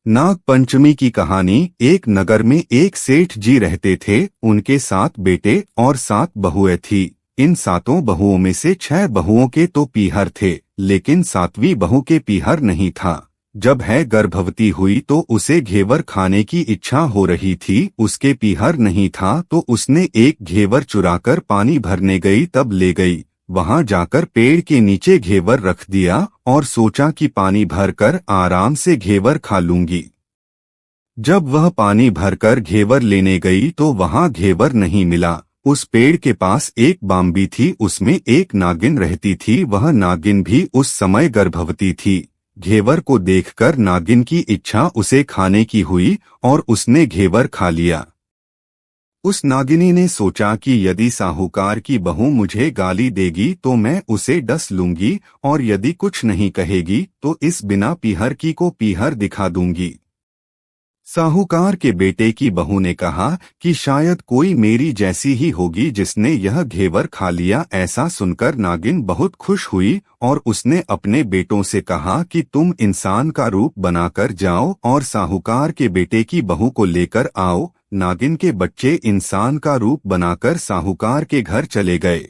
नाग पंचमी की कहानी। एक नगर में एक सेठ जी रहते थे। उनके 7 बेटे और 7 बहुएं थी। इन 7 बहुओं में से 6 बहुओं के तो पीहर थे, लेकिन 7वीं बहू के पीहर नहीं था। जब है गर्भवती हुई तो उसे घेवर खाने की इच्छा हो रही थी। उसके पीहर नहीं था तो उसने एक घेवर चुराकर पानी भरने गई तब ले गई। वहां जाकर पेड़ के नीचे घेवर रख दिया और सोचा कि पानी भरकर आराम से घेवर खा लूंगी। जब वह पानी भरकर घेवर लेने गई तो वहां घेवर नहीं मिला। उस पेड़ के पास एक बांबी थी, उसमें एक नागिन रहती थी। वह नागिन भी उस समय गर्भवती थी। घेवर को देखकर नागिन की इच्छा उसे खाने की हुई और उसने घेवर खा लिया। उस नागिनी ने सोचा कि यदि साहूकार की बहू मुझे गाली देगी तो मैं उसे डस लूंगी, और यदि कुछ नहीं कहेगी तो इस बिना पीहर की को पीहर दिखा दूंगी। साहूकार के बेटे की बहू ने कहा कि शायद कोई मेरी जैसी ही होगी जिसने यह घेवर खा लिया। ऐसा सुनकर नागिन बहुत खुश हुई और उसने अपने बेटों से कहा कि तुम इंसान का रूप बनाकर जाओ और साहूकार के बेटे की बहू को लेकर आओ। नागिन के बच्चे इंसान का रूप बनाकर साहूकार के घर चले गए।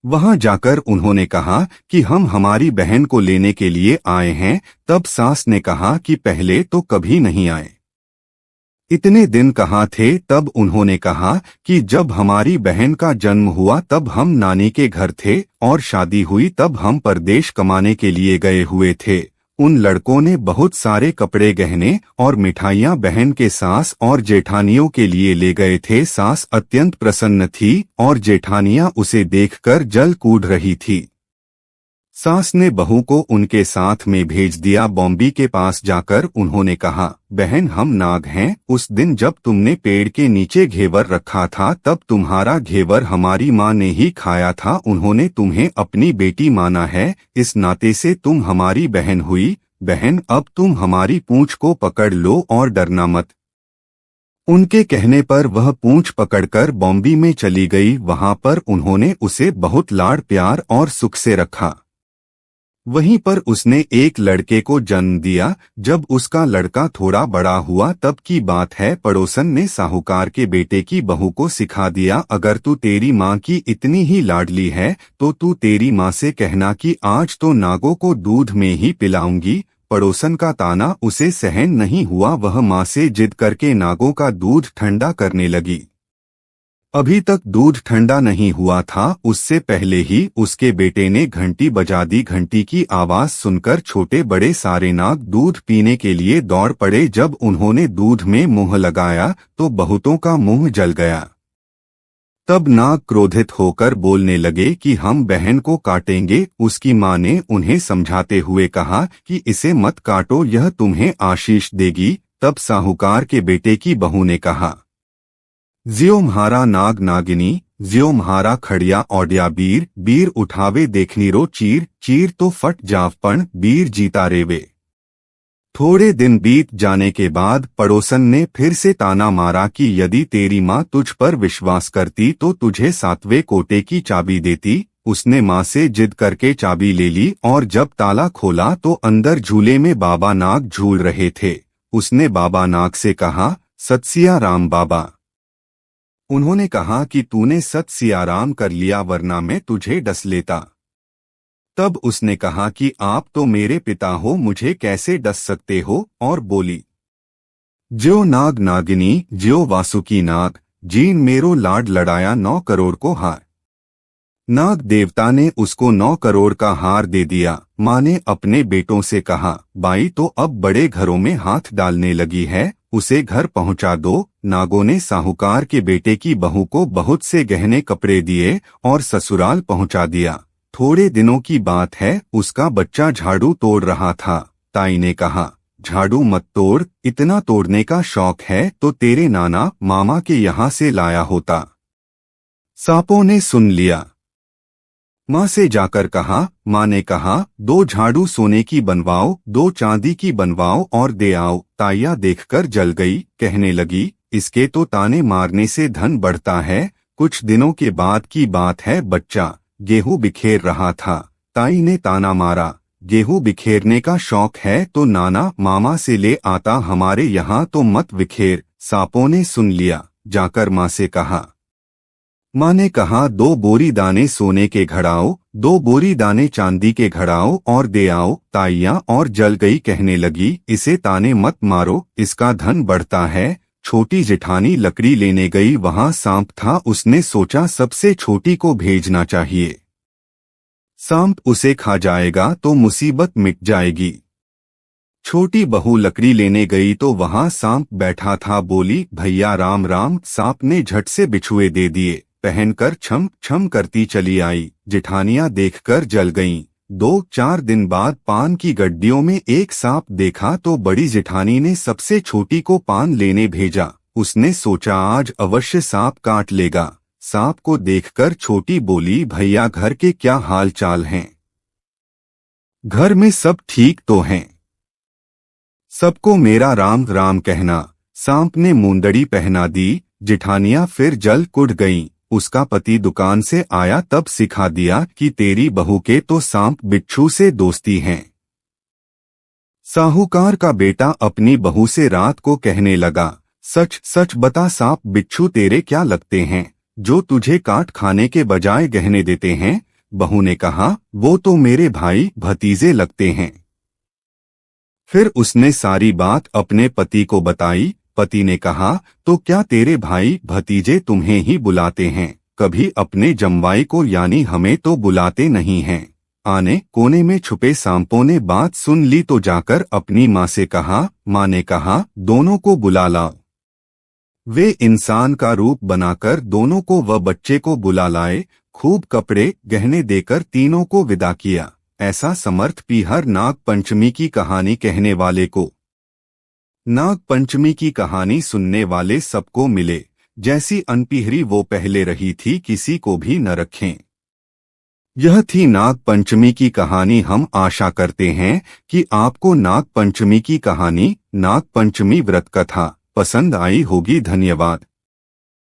वहां जाकर उन्होंने कहा कि हम हमारी बहन को लेने के लिए आए हैं। तब सास ने कहा कि पहले तो कभी नहीं आए, इतने दिन कहाँ थे। तब उन्होंने कहा कि जब हमारी बहन का जन्म हुआ तब हम नानी के घर थे और शादी हुई तब हम परदेश कमाने के लिए गए हुए थे। उन लड़कों ने बहुत सारे कपड़े, गहने और मिठाइयाँ बहन के सास और जेठानियों के लिए ले गए थे। सास अत्यंत प्रसन्न थी और जेठानियाँ उसे देखकर जल कूद रही थी। सास ने बहू को उनके साथ में भेज दिया। बॉम्बी के पास जाकर उन्होंने कहा, बहन हम नाग हैं। उस दिन जब तुमने पेड़ के नीचे घेवर रखा था तब तुम्हारा घेवर हमारी माँ ने ही खाया था। उन्होंने तुम्हें अपनी बेटी माना है, इस नाते से तुम हमारी बहन हुई। बहन अब तुम हमारी पूंछ को पकड़ लो और डरना मत। उनके कहने पर वह पूंछ पकड़कर बॉम्बी में चली गई। वहां पर उन्होंने उसे बहुत लाड़ प्यार और सुख से रखा। वहीं पर उसने एक लड़के को जन्म दिया। जब उसका लड़का थोड़ा बड़ा हुआ तब की बात है, पड़ोसन ने साहूकार के बेटे की बहू को सिखा दिया, अगर तू तेरी माँ की इतनी ही लाडली है तो तू तेरी माँ से कहना कि आज तो नागों को दूध में ही पिलाऊंगी। पड़ोसन का ताना उसे सहन नहीं हुआ। वह माँ से जिद करके नागों का दूध ठंडा करने लगी। अभी तक दूध ठंडा नहीं हुआ था, उससे पहले ही उसके बेटे ने घंटी बजा दी। घंटी की आवाज सुनकर छोटे बड़े सारे नाग दूध पीने के लिए दौड़ पड़े। जब उन्होंने दूध में मुंह लगाया तो बहुतों का मुंह जल गया। तब नाग क्रोधित होकर बोलने लगे कि हम बहन को काटेंगे। उसकी माँ ने उन्हें समझाते हुए कहा कि इसे मत काटो, यह तुम्हें आशीष देगी। तब साहूकार के बेटे की बहू ने कहा, ज्यो म्हारा नाग नागिनी, ज्यो म्हारा खड़िया औडिया बीर, बीर उठावे देखनी रो चीर, चीर तो फट जावपण, बीर जीता रेवे। थोड़े दिन बीत जाने के बाद पड़ोसन ने फिर से ताना मारा कि यदि तेरी माँ तुझ पर विश्वास करती तो तुझे 7वें कोटे की चाबी देती। उसने माँ से जिद करके चाबी ले ली और जब ताला खोला तो अंदर झूले में बाबा नाग झूल रहे थे। उसने बाबा नाग से कहा, सत सिया राम बाबा। उन्होंने कहा कि तूने सत सियाराम कर लिया वरना मैं तुझे डस लेता। तब उसने कहा कि आप तो मेरे पिता हो, मुझे कैसे डस सकते हो। और बोली, ज्यो नाग नागिनी, ज्यो वासुकी नाग, जीन मेरो लाड लड़ाया 9 करोड़ को हार। नाग देवता ने उसको 9 करोड़ का हार दे दिया। माँ ने अपने बेटों से कहा, बाई तो अब बड़े घरों में हाथ डालने लगी है, उसे घर पहुंचा दो। नागों ने साहूकार के बेटे की बहू को बहुत से गहने कपड़े दिए और ससुराल पहुंचा दिया। थोड़े दिनों की बात है, उसका बच्चा झाड़ू तोड़ रहा था। ताई ने कहा, झाड़ू मत तोड़, इतना तोड़ने का शौक है तो तेरे नाना मामा के यहाँ से लाया होता। सांपों ने सुन लिया। माँ से जाकर कहा। माँ ने कहा, 2 झाड़ू सोने की बनवाओ, 2 चांदी की बनवाओ और दे आओ। ताइया देखकर जल गई, कहने लगी, इसके तो ताने मारने से धन बढ़ता है। कुछ दिनों के बाद की बात है, बच्चा गेहूं बिखेर रहा था। ताई ने ताना मारा, गेहूं बिखेरने का शौक है तो नाना मामा से ले आता, हमारे यहाँ तो मत बिखेर। सांपों ने सुन लिया, जाकर माँ से कहा। माँ ने कहा, 2 बोरी दाने सोने के घड़ाओ, 2 बोरी दाने चांदी के घड़ाओ और दे आओ। ताइयां और जल गई कहने लगी, इसे ताने मत मारो, इसका धन बढ़ता है। छोटी जेठानी लकड़ी लेने गई, वहां सांप था। उसने सोचा सबसे छोटी को भेजना चाहिए, सांप उसे खा जाएगा तो मुसीबत मिट जाएगी। छोटी बहू लकड़ी लेने गई तो वहां सांप बैठा था। बोली, भैया राम राम। सांप ने झट से बिछुए दे दिए, पहनकर छम छम करती चली आई। जेठानियां देखकर जल गईं। 2-4 दिन बाद पान की गड्डियों में एक सांप देखा तो बड़ी जेठानी ने सबसे छोटी को पान लेने भेजा। उसने सोचा आज अवश्य सांप काट लेगा। सांप को देखकर छोटी बोली, भैया घर के क्या हाल चाल हैं? घर में सब ठीक तो हैं? सबको मेरा राम राम कहना। सांप ने मुंदड़ी पहना दी। जेठानियां फिर जल कुढ़ गईं। उसका पति दुकान से आया तब सिखा दिया कि तेरी बहू के तो सांप बिच्छू से दोस्ती हैं। साहूकार का बेटा अपनी बहू से रात को कहने लगा, सच सच बता सांप बिच्छू तेरे क्या लगते हैं, जो तुझे काट खाने के बजाय गहने देते हैं? बहू ने कहा, वो तो मेरे भाई भतीजे लगते हैं। फिर उसने सारी बात अपने पति को बताई। पति ने कहा, तो क्या तेरे भाई भतीजे तुम्हें ही बुलाते हैं, कभी अपने जमवाई को यानी हमें तो बुलाते नहीं हैं? आने कोने में छुपे सांपों ने बात सुन ली तो जाकर अपनी माँ से कहा। माँ ने कहा, दोनों को बुला लाओ। वे इंसान का रूप बनाकर दोनों को व बच्चे को बुला लाए। खूब कपड़े गहने देकर तीनों को विदा किया। ऐसा समर्थ पीहर नाग पंचमी की कहानी कहने वाले को। नाग पंचमी की कहानी सुनने वाले सबको मिले, जैसी अनपीहरी वो पहले रही थी किसी को भी न रखें। यह थी नाग पंचमी की कहानी। हम आशा करते हैं कि आपको नाग पंचमी की कहानी, नाग पंचमी व्रत कथा पसंद आई होगी। धन्यवाद।